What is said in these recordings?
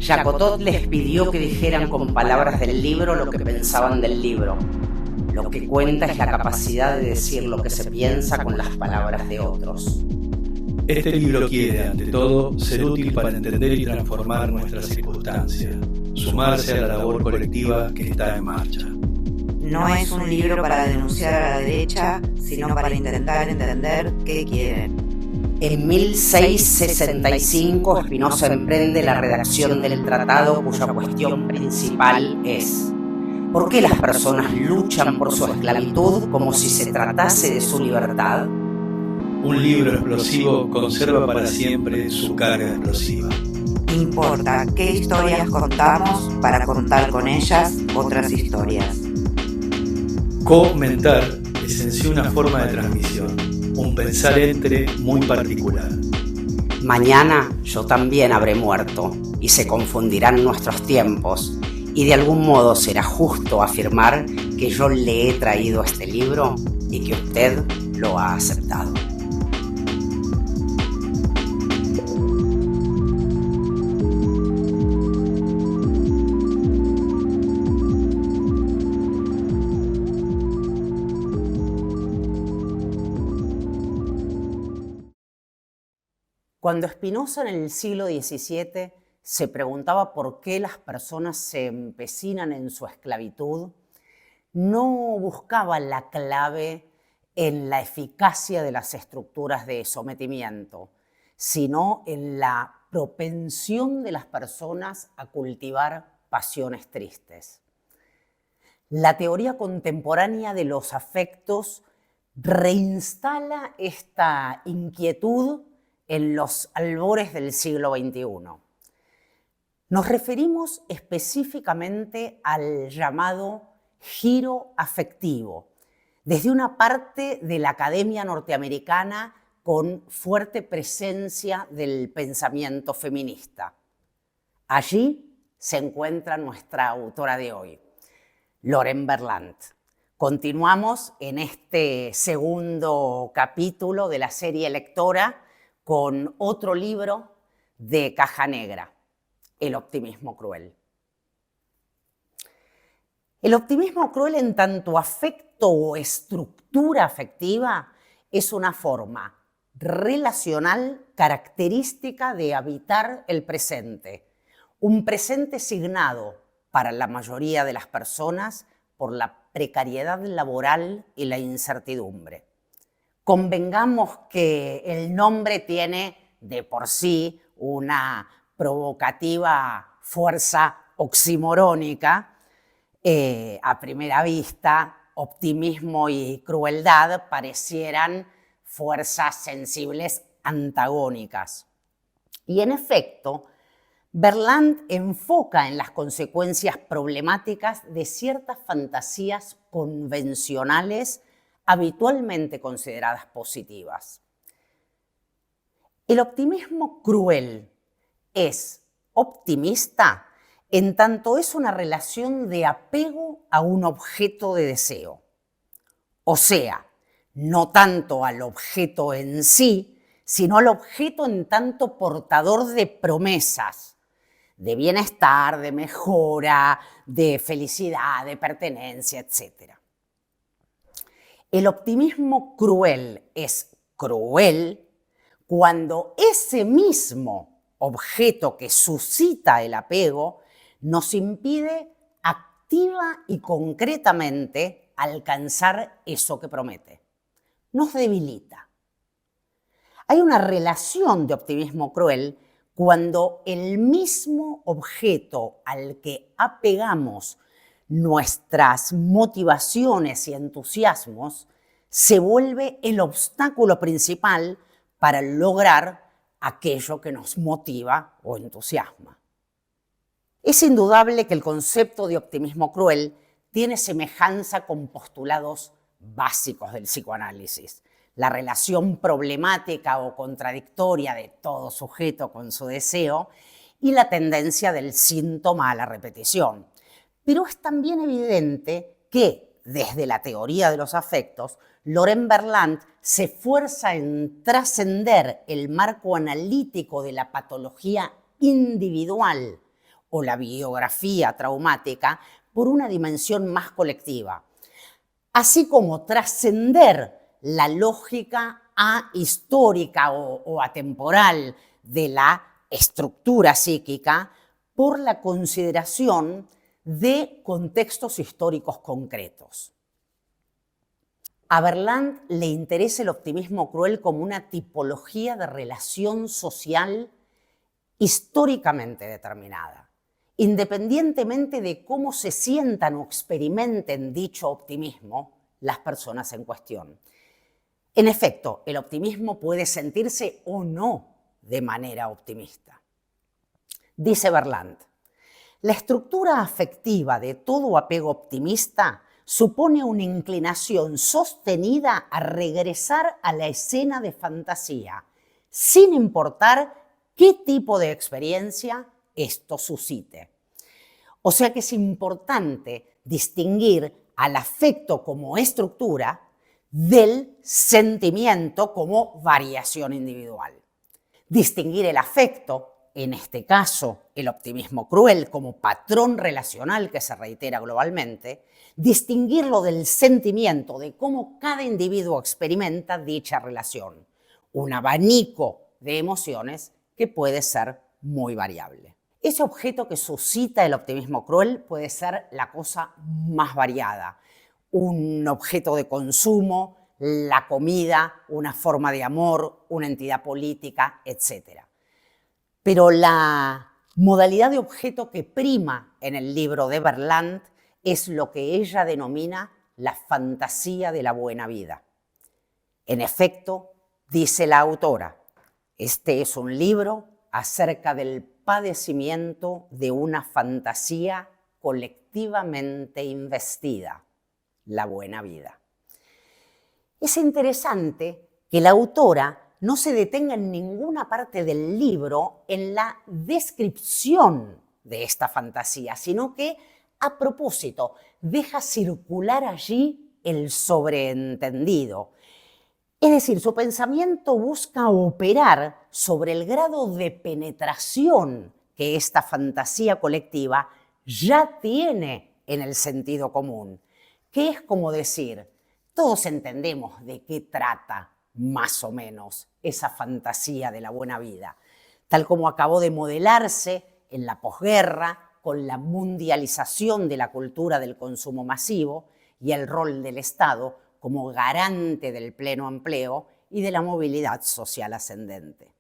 Jacotot les pidió que dijeran con palabras del libro lo que pensaban del libro. Lo que cuenta es la capacidad de decir lo que se piensa con las palabras de otros. Este libro quiere, ante todo, ser útil para entender y transformar nuestras circunstancias, sumarse a la labor colectiva que está en marcha. No es un libro para denunciar a la derecha, sino para intentar entender qué quieren. En 1665 Spinoza emprende la redacción del tratado cuya cuestión principal es: ¿por qué las personas luchan por su esclavitud como si se tratase de su libertad? Un libro explosivo conserva para siempre su carga explosiva. Importa qué historias contamos para contar con ellas otras historias. Comentar es en sí una forma de transmisión, un pensar entre muy particular. Mañana yo también habré muerto y se confundirán nuestros tiempos, y de algún modo será justo afirmar que yo le he traído este libro y que usted lo ha aceptado. Cuando Spinoza en el siglo XVII se preguntaba por qué las personas se empecinan en su esclavitud, no buscaba la clave en la eficacia de las estructuras de sometimiento, sino en la propensión de las personas a cultivar pasiones tristes. La teoría contemporánea de los afectos reinstala esta inquietud en los albores del siglo XXI. Nos referimos específicamente al llamado giro afectivo, desde una parte de la academia norteamericana con fuerte presencia del pensamiento feminista. Allí se encuentra nuestra autora de hoy, Lauren Berlant. Continuamos en este segundo capítulo de la serie lectora con otro libro de Caja Negra, El optimismo cruel. El optimismo cruel, en tanto afecto o estructura afectiva, es una forma relacional característica de habitar el presente, un presente signado para la mayoría de las personas por la precariedad laboral y la incertidumbre. Convengamos que el nombre tiene de por sí una provocativa fuerza oximorónica. A primera vista, optimismo y crueldad parecieran fuerzas sensibles antagónicas. Y en efecto, Berlant enfoca en las consecuencias problemáticas de ciertas fantasías convencionales habitualmente consideradas positivas. El optimismo cruel es optimista en tanto es una relación de apego a un objeto de deseo. O sea, no tanto al objeto en sí, sino al objeto en tanto portador de promesas, de bienestar, de mejora, de felicidad, de pertenencia, etc. El optimismo cruel es cruel cuando ese mismo objeto que suscita el apego nos impide activa y concretamente alcanzar eso que promete. Nos debilita. Hay una relación de optimismo cruel cuando el mismo objeto al que apegamos nuestras motivaciones y entusiasmos se vuelve el obstáculo principal para lograr aquello que nos motiva o entusiasma. Es indudable que el concepto de optimismo cruel tiene semejanza con postulados básicos del psicoanálisis, la relación problemática o contradictoria de todo sujeto con su deseo y la tendencia del síntoma a la repetición. Pero es también evidente que, desde la teoría de los afectos, Lauren Berlant se esfuerza en trascender el marco analítico de la patología individual o la biografía traumática por una dimensión más colectiva, así como trascender la lógica ahistórica o atemporal de la estructura psíquica por la consideración de contextos históricos concretos. A Berlant le interesa el optimismo cruel como una tipología de relación social históricamente determinada, independientemente de cómo se sientan o experimenten dicho optimismo las personas en cuestión. En efecto, el optimismo puede sentirse o no de manera optimista. Dice Berlant, la estructura afectiva de todo apego optimista supone una inclinación sostenida a regresar a la escena de fantasía, sin importar qué tipo de experiencia esto suscite. O sea que es importante distinguir al afecto como estructura del sentimiento como variación individual. Distinguir el afecto, en este caso el optimismo cruel como patrón relacional que se reitera globalmente, distinguirlo del sentimiento, de cómo cada individuo experimenta dicha relación, un abanico de emociones que puede ser muy variable. Ese objeto que suscita el optimismo cruel puede ser la cosa más variada, un objeto de consumo, la comida, una forma de amor, una entidad política, etc. Pero la modalidad de objeto que prima en el libro de Berlant es lo que ella denomina la fantasía de la buena vida. En efecto, dice la autora, este es un libro acerca del padecimiento de una fantasía colectivamente investida, la buena vida. Es interesante que la autora no se detenga en ninguna parte del libro en la descripción de esta fantasía, sino que, a propósito, deja circular allí el sobreentendido. Es decir, su pensamiento busca operar sobre el grado de penetración que esta fantasía colectiva ya tiene en el sentido común, que es como decir, todos entendemos de qué trata más o menos esa fantasía de la buena vida, tal como acabó de modelarse en la posguerra con la mundialización de la cultura del consumo masivo y el rol del Estado como garante del pleno empleo y de la movilidad social ascendente.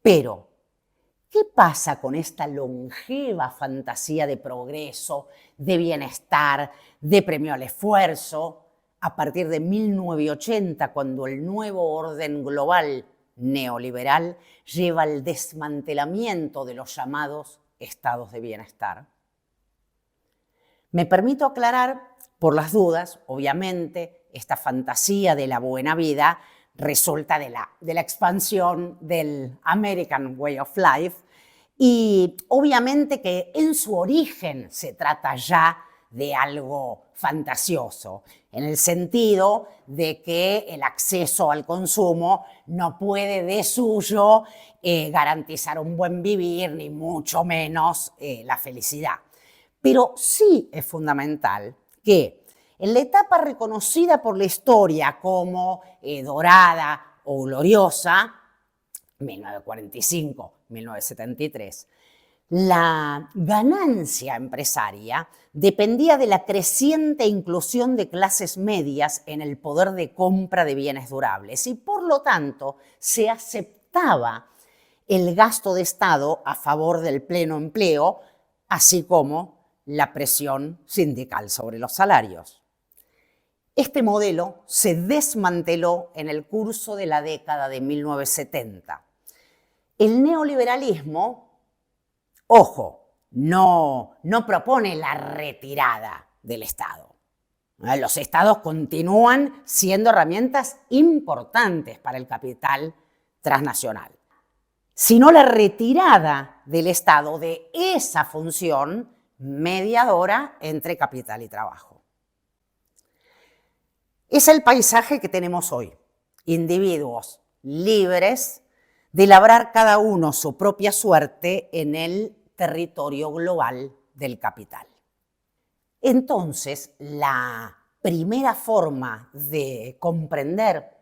Pero, ¿qué pasa con esta longeva fantasía de progreso, de bienestar, de premio al esfuerzo, a partir de 1980, cuando el nuevo orden global neoliberal lleva al desmantelamiento de los llamados estados de bienestar? Me permito aclarar, por las dudas, obviamente, esta fantasía de la buena vida resulta de la expansión del American Way of Life y obviamente que en su origen se trata ya de algo fantasioso, en el sentido de que el acceso al consumo no puede de suyo garantizar un buen vivir, ni mucho menos la felicidad. Pero sí es fundamental que en la etapa reconocida por la historia como dorada o gloriosa, 1945-1973, la ganancia empresaria dependía de la creciente inclusión de clases medias en el poder de compra de bienes durables y, por lo tanto, se aceptaba el gasto de Estado a favor del pleno empleo, así como la presión sindical sobre los salarios. Este modelo se desmanteló en el curso de la década de 1970. El neoliberalismo, ojo, no propone la retirada del Estado. Los Estados continúan siendo herramientas importantes para el capital transnacional, sino la retirada del Estado de esa función mediadora entre capital y trabajo. Es el paisaje que tenemos hoy, individuos libres de labrar cada uno su propia suerte en el territorio global del capital. Entonces, la primera forma de comprender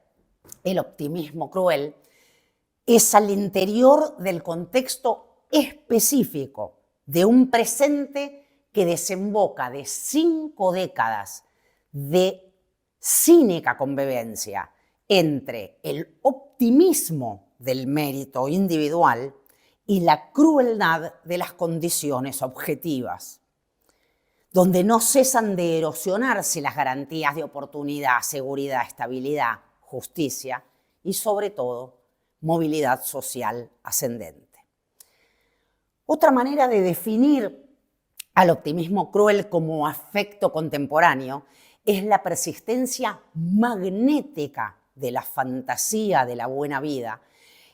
el optimismo cruel es al interior del contexto específico de un presente que desemboca de 5 décadas de cínica convivencia entre el optimismo del mérito individual y la crueldad de las condiciones objetivas, donde no cesan de erosionarse las garantías de oportunidad, seguridad, estabilidad, justicia y, sobre todo, movilidad social ascendente. Otra manera de definir al optimismo cruel como afecto contemporáneo es la persistencia magnética de la fantasía de la buena vida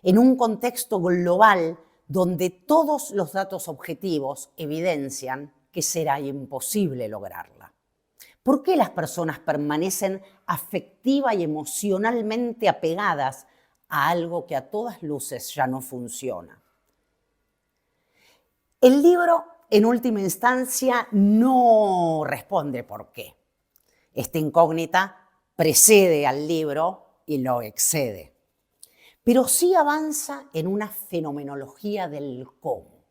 en un contexto global donde todos los datos objetivos evidencian que será imposible lograrla. ¿Por qué las personas permanecen afectiva y emocionalmente apegadas a algo que a todas luces ya no funciona? El libro, en última instancia, no responde por qué. Esta incógnita precede al libro y lo excede, pero sí avanza en una fenomenología del cómo.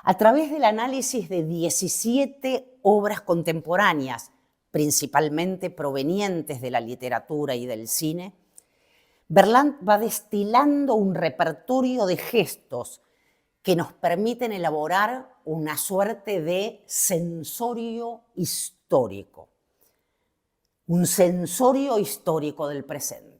A través del análisis de 17 obras contemporáneas, principalmente provenientes de la literatura y del cine, Berlant va destilando un repertorio de gestos que nos permiten elaborar una suerte de sensorio histórico, un sensorio histórico del presente.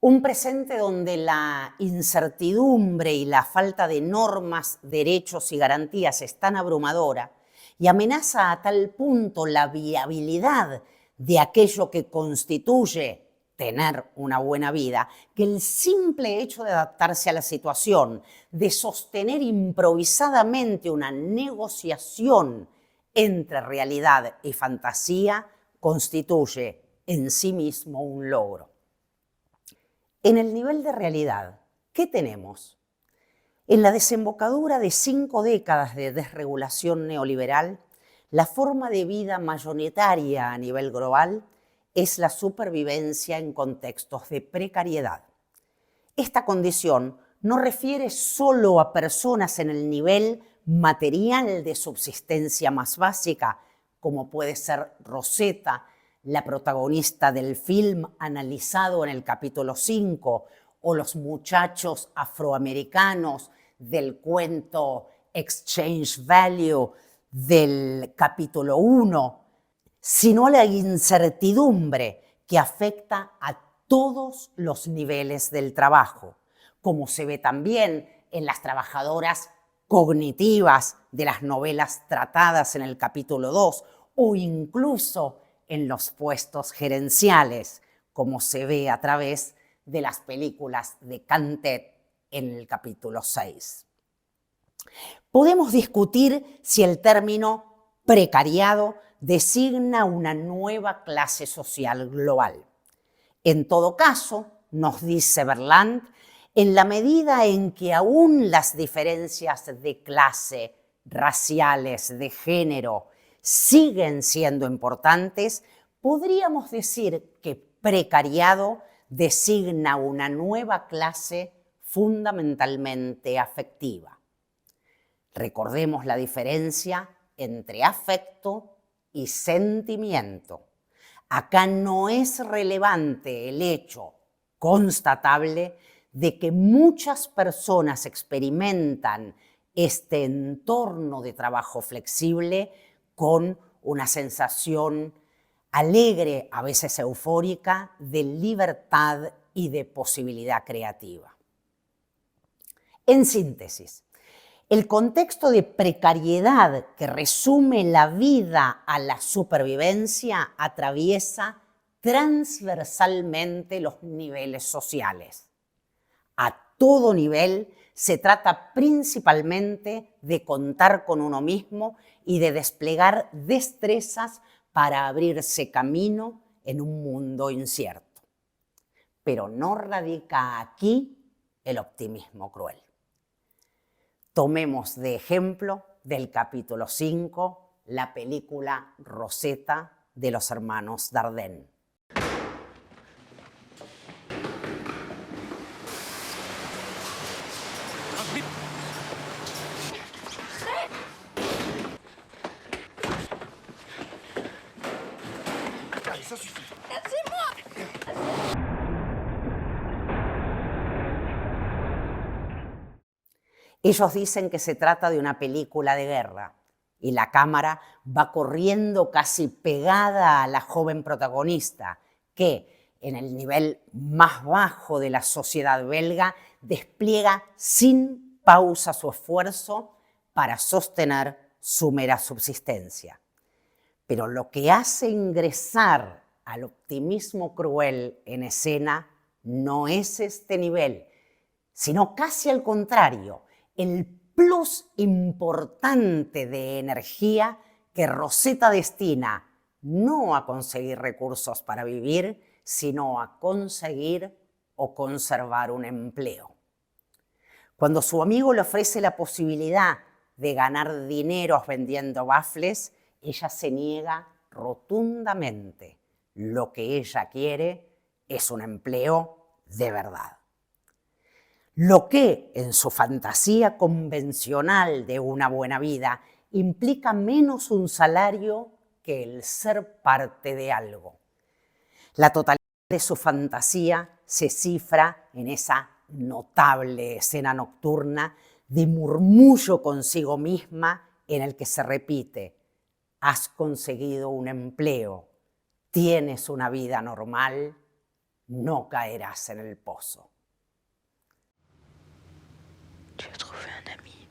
Un presente donde la incertidumbre y la falta de normas, derechos y garantías es tan abrumadora y amenaza a tal punto la viabilidad de aquello que constituye tener una buena vida, que el simple hecho de adaptarse a la situación, de sostener improvisadamente una negociación entre realidad y fantasía, constituye en sí mismo un logro. En el nivel de realidad, ¿qué tenemos? En la desembocadura de 5 décadas de desregulación neoliberal, la forma de vida mayoritaria a nivel global es la supervivencia en contextos de precariedad. Esta condición no refiere solo a personas en el nivel material de subsistencia más básica, como puede ser Rosetta, la protagonista del film analizado en el capítulo 5, o los muchachos afroamericanos del cuento Exchange Value del capítulo 1, sino la incertidumbre que afecta a todos los niveles del trabajo, como se ve también en las trabajadoras cognitivas de las novelas tratadas en el capítulo 2, o incluso en los puestos gerenciales, como se ve a través de las películas de Cantet en el capítulo 6. Podemos discutir si el término precariado designa una nueva clase social global. En todo caso, nos dice Berlant, en la medida en que aún las diferencias de clase, raciales, de género, siguen siendo importantes, podríamos decir que precariado designa una nueva clase fundamentalmente afectiva. Recordemos la diferencia entre afecto y sentimiento. Acá no es relevante el hecho constatable de que muchas personas experimentan este entorno de trabajo flexible con una sensación alegre, a veces eufórica, de libertad y de posibilidad creativa. En síntesis, el contexto de precariedad que resume la vida a la supervivencia atraviesa transversalmente los niveles sociales. A todo nivel se trata principalmente de contar con uno mismo y de desplegar destrezas para abrirse camino en un mundo incierto. Pero no radica aquí el optimismo cruel. Tomemos de ejemplo del capítulo 5 la película Rosetta de los hermanos Dardenne. Ellos dicen que se trata de una película de guerra y la cámara va corriendo casi pegada a la joven protagonista que, en el nivel más bajo de la sociedad belga, despliega sin pausa su esfuerzo para sostener su mera subsistencia. Pero lo que hace ingresar al optimismo cruel en escena no es este nivel, sino casi al contrario, el plus importante de energía que Rosetta destina no a conseguir recursos para vivir, sino a conseguir o conservar un empleo. Cuando su amigo le ofrece la posibilidad de ganar dineros vendiendo bafles, ella se niega rotundamente. Lo que ella quiere es un empleo de verdad. Lo que, en su fantasía convencional de una buena vida, implica menos un salario que el ser parte de algo. La totalidad de su fantasía se cifra en esa notable escena nocturna de murmullo consigo misma en el que se repite: has conseguido un empleo, tienes una vida normal, no caerás en el pozo. Tu as trouvé un ami.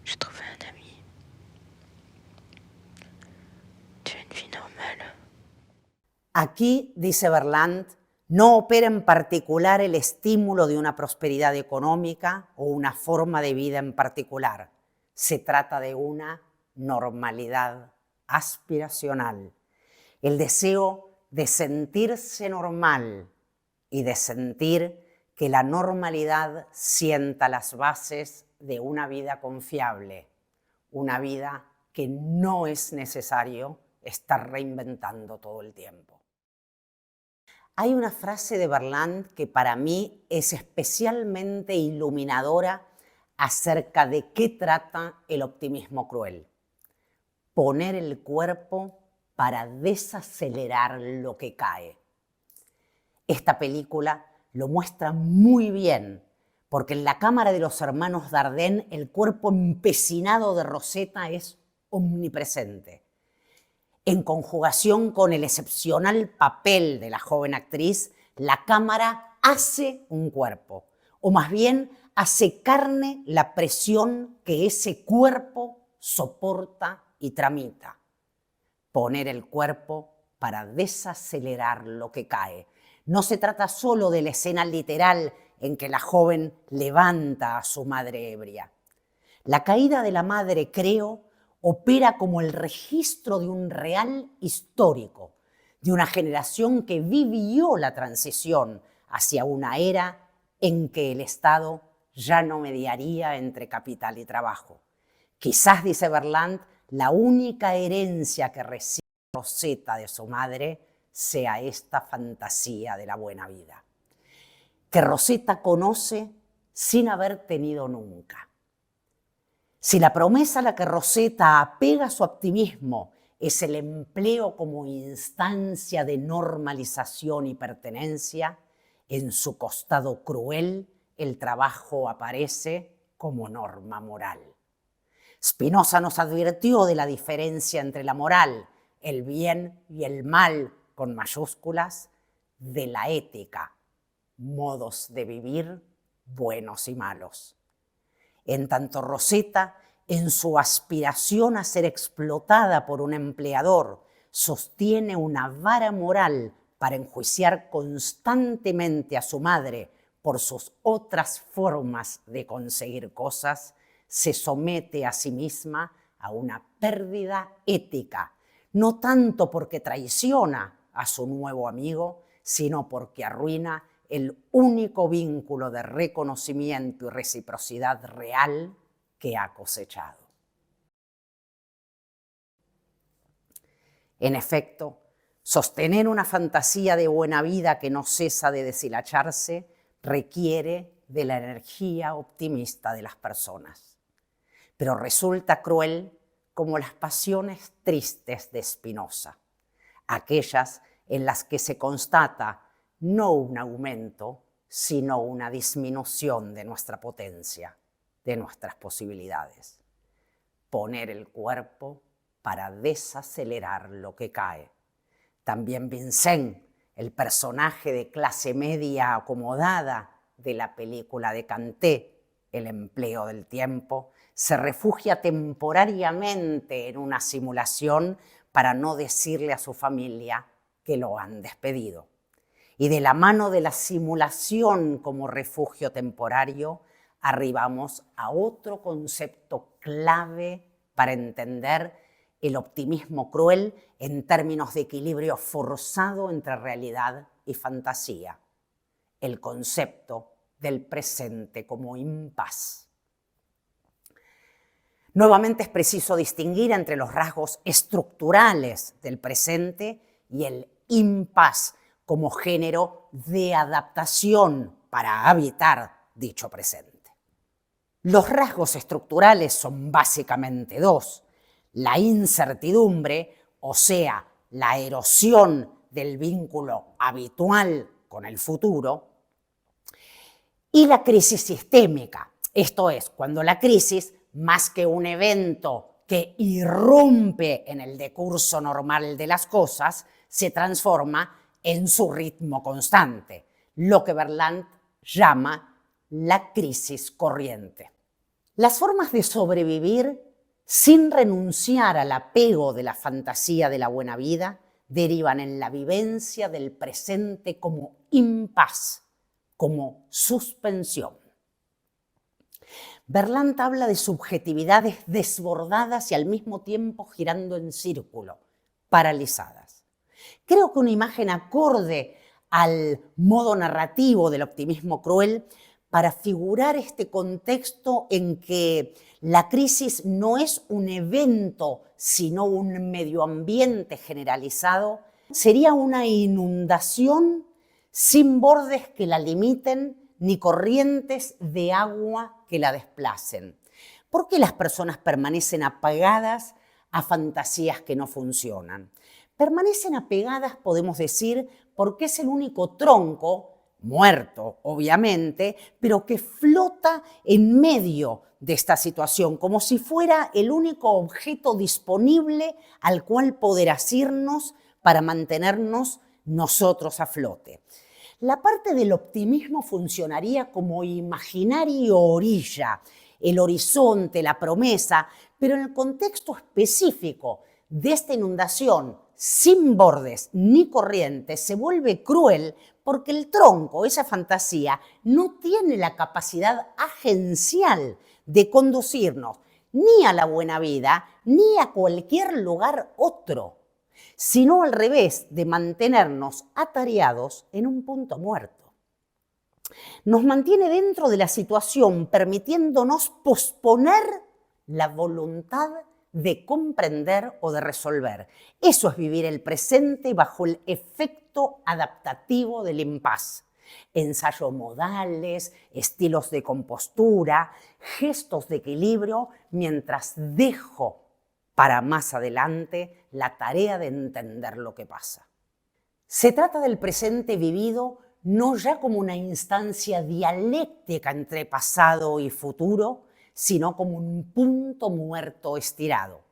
J'ai trouvé un ami. Tu as une vie normale. Aquí, dice Berlant, no opera en particular el estímulo de una prosperidad económica o una forma de vida en particular. Se trata de una normalidad aspiracional. El deseo de sentirse normal y de sentir que la normalidad sienta las bases de una vida confiable, una vida que no es necesario estar reinventando todo el tiempo. Hay una frase de Berlant que para mí es especialmente iluminadora acerca de qué trata el optimismo cruel. Poner el cuerpo para desacelerar lo que cae. Esta película lo muestra muy bien, porque en la cámara de los hermanos Dardenne el cuerpo empecinado de Rosetta es omnipresente. En conjugación con el excepcional papel de la joven actriz, la cámara hace un cuerpo, o más bien hace carne la presión que ese cuerpo soporta y tramita. Poner el cuerpo para desacelerar lo que cae. No se trata solo de la escena literal en que la joven levanta a su madre ebria. La caída de la madre, creo, opera como el registro de un real histórico, de una generación que vivió la transición hacia una era en que el Estado ya no mediaría entre capital y trabajo. Quizás, dice Berlant, la única herencia que recibe Rosetta de su madre sea esta fantasía de la buena vida, que Rosetta conoce sin haber tenido nunca. Si la promesa a la que Rosetta apega su optimismo es el empleo como instancia de normalización y pertenencia, en su costado cruel el trabajo aparece como norma moral. Spinoza nos advirtió de la diferencia entre la moral, el bien y el mal con mayúsculas, de la ética, modos de vivir buenos y malos. En tanto Rosetta, en su aspiración a ser explotada por un empleador, sostiene una vara moral para enjuiciar constantemente a su madre por sus otras formas de conseguir cosas, se somete a sí misma a una pérdida ética, no tanto porque traiciona a su nuevo amigo, sino porque arruina el único vínculo de reconocimiento y reciprocidad real que ha cosechado. En efecto, sostener una fantasía de buena vida que no cesa de deshilacharse requiere de la energía optimista de las personas. Pero resulta cruel como las pasiones tristes de Spinoza, aquellas en las que se constata no un aumento, sino una disminución de nuestra potencia, de nuestras posibilidades. Poner el cuerpo para desacelerar lo que cae. También Vincent, el personaje de clase media acomodada de la película de Kanté, El empleo del tiempo, se refugia temporariamente en una simulación para no decirle a su familia que lo han despedido. Y de la mano de la simulación como refugio temporario, arribamos a otro concepto clave para entender el optimismo cruel en términos de equilibrio forzado entre realidad y fantasía, el concepto del presente como impas. Nuevamente es preciso distinguir entre los rasgos estructurales del presente y el impas como género de adaptación para habitar dicho presente. Los rasgos estructurales son básicamente dos: la incertidumbre, o sea, la erosión del vínculo habitual con el futuro, y la crisis sistémica, esto es, cuando la crisis, más que un evento que irrumpe en el decurso normal de las cosas, se transforma en su ritmo constante, lo que Berlant llama la crisis corriente. Las formas de sobrevivir sin renunciar al apego de la fantasía de la buena vida derivan en la vivencia del presente como impas, como suspensión. Berlant habla de subjetividades desbordadas y al mismo tiempo girando en círculo, paralizadas. Creo que una imagen acorde al modo narrativo del optimismo cruel para figurar este contexto en que la crisis no es un evento, sino un medio ambiente generalizado, sería una inundación sin bordes que la limiten ni corrientes de agua que la desplacen. ¿Por qué las personas permanecen apegadas a fantasías que no funcionan? Permanecen apegadas, podemos decir, porque es el único tronco, muerto obviamente, pero que flota en medio de esta situación, como si fuera el único objeto disponible al cual poder asirnos para mantenernos nosotros a flote. La parte del optimismo funcionaría como imaginaria orilla, el horizonte, la promesa, pero en el contexto específico de esta inundación sin bordes ni corrientes se vuelve cruel porque el tronco, esa fantasía, no tiene la capacidad agencial de conducirnos ni a la buena vida ni a cualquier lugar otro, sino al revés, de mantenernos atareados en un punto muerto. Nos mantiene dentro de la situación, permitiéndonos posponer la voluntad de comprender o de resolver. Eso es vivir el presente bajo el efecto adaptativo del impas. Ensayo modales, estilos de compostura, gestos de equilibrio, mientras dejo para más adelante la tarea de entender lo que pasa. Se trata del presente vivido no ya como una instancia dialéctica entre pasado y futuro, sino como un punto muerto estirado.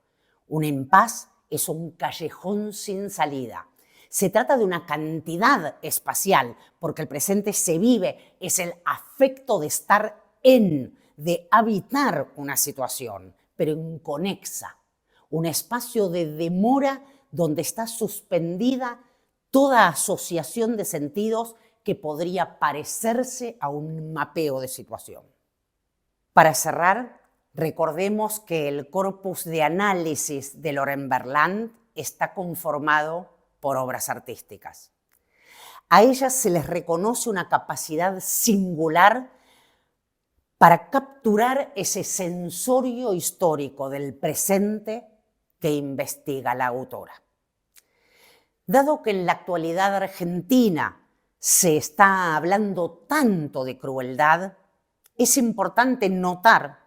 Un impas es un callejón sin salida. Se trata de una cantidad espacial, porque el presente se vive, es el afecto de estar de habitar una situación, pero inconexa. Un espacio de demora donde está suspendida toda asociación de sentidos que podría parecerse a un mapeo de situación. Para cerrar, recordemos que el corpus de análisis de Laurent Berlant está conformado por obras artísticas. A ellas se les reconoce una capacidad singular para capturar ese sensorio histórico del presente que investiga la autora. Dado que en la actualidad argentina se está hablando tanto de crueldad, es importante notar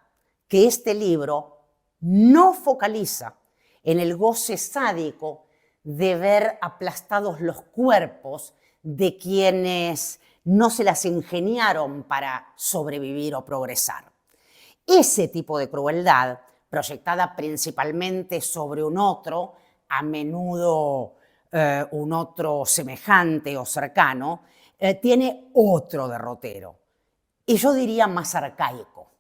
que este libro no focaliza en el goce sádico de ver aplastados los cuerpos de quienes no se las ingeniaron para sobrevivir o progresar. Ese tipo de crueldad, proyectada principalmente sobre un otro, a menudo un otro semejante o cercano, tiene otro derrotero, y yo diría más arcaico.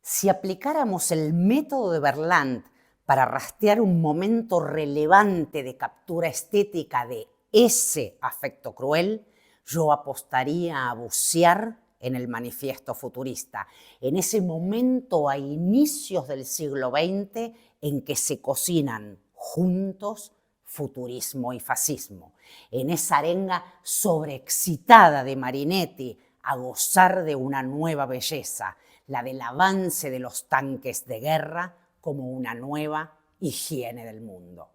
Si aplicáramos el método de Berlant para rastrear un momento relevante de captura estética de ese afecto cruel, yo apostaría a bucear en el Manifiesto Futurista, en ese momento a inicios del siglo XX en que se cocinan juntos futurismo y fascismo, en esa arenga sobreexcitada de Marinetti a gozar de una nueva belleza, la del avance de los tanques de guerra como una nueva higiene del mundo.